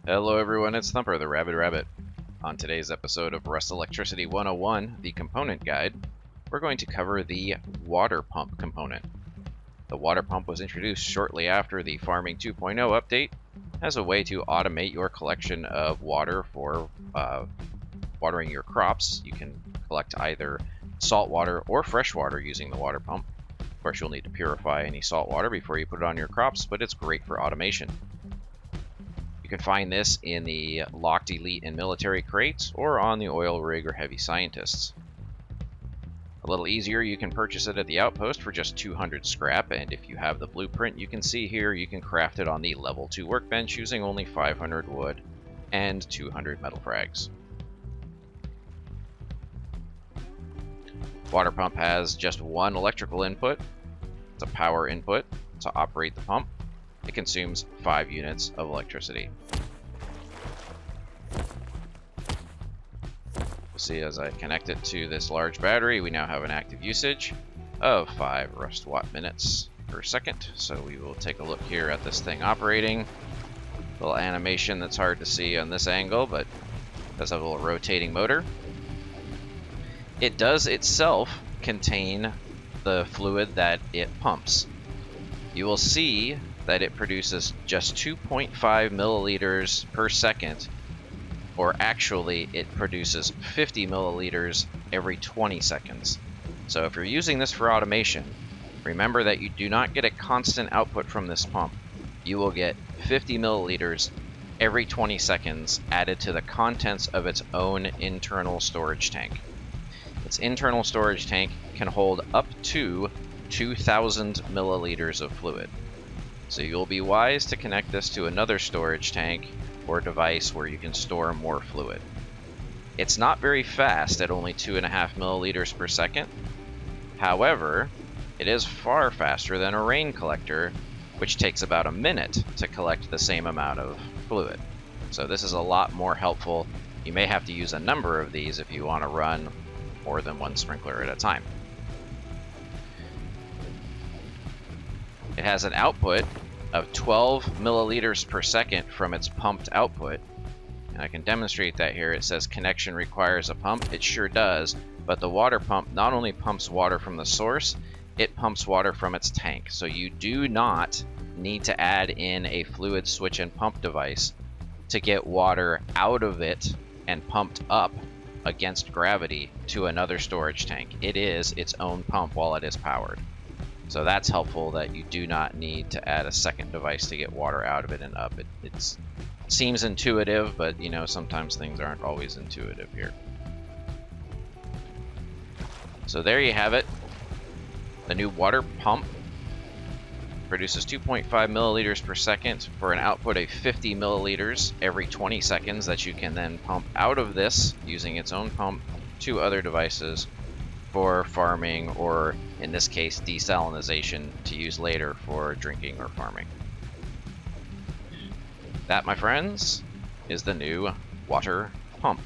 Hello everyone, it's Thumper, the Rabid Rabbit. On today's episode of Rust Electricity 101, the component guide, we're going to cover the water pump component. The water pump was introduced shortly after the Farming 2.0 update as a way to automate your collection of water for watering your crops. You can collect either salt water or fresh water using the water pump. Of course, you'll need to purify any salt water before you put it on your crops, but it's great for automation. You can find this in the locked elite and military crates or on the oil rig or heavy scientists. A little easier, you can purchase it at the outpost for just 200 scrap, and if you have the blueprint you can see here, you can craft it on the level 2 workbench using only 500 wood and 200 metal frags. Water pump has just one electrical input. It's a power input to operate the pump. It consumes 5 units of electricity. You'll see as I connect it to this large battery, we now have an active usage of 5 rust watt minutes per second. So we will take a look here at this thing operating. Little animation that's hard to see on this angle, but it does have a little rotating motor. It does itself contain the fluid that it pumps. You will see that it produces just 2.5 milliliters per second, or actually it produces 50 milliliters every 20 seconds. So if you're using this for automation, remember that you do not get a constant output from this pump. You will get 50 milliliters every 20 seconds added to the contents of its own internal storage tank. Its internal storage tank can hold up to 2,000 milliliters of fluid. So you'll be wise to connect this to another storage tank or device where you can store more fluid. It's not very fast at only 2.5 milliliters per second. However, it is far faster than a rain collector, which takes about a minute to collect the same amount of fluid. So this is a lot more helpful. You may have to use a number of these if you want to run more than one sprinkler at a time. It has an output of 12 milliliters per second from its pumped output. And I can demonstrate that here. It says connection requires a pump. It sure does, but the water pump not only pumps water from the source, it pumps water from its tank. So you do not need to add in a fluid switch and pump device to get water out of it and pumped up against gravity to another storage tank. It is its own pump while it is powered. So that's helpful that you do not need to add a second device to get water out of it and up. It seems intuitive, but you know, sometimes things aren't always intuitive here. So there you have it. The new water pump produces 2.5 milliliters per second for an output of 50 milliliters every 20 seconds that you can then pump out of this using its own pump to other devices for farming, or in this case desalinization, to use later for drinking or farming. That, my friends, is the new water pump.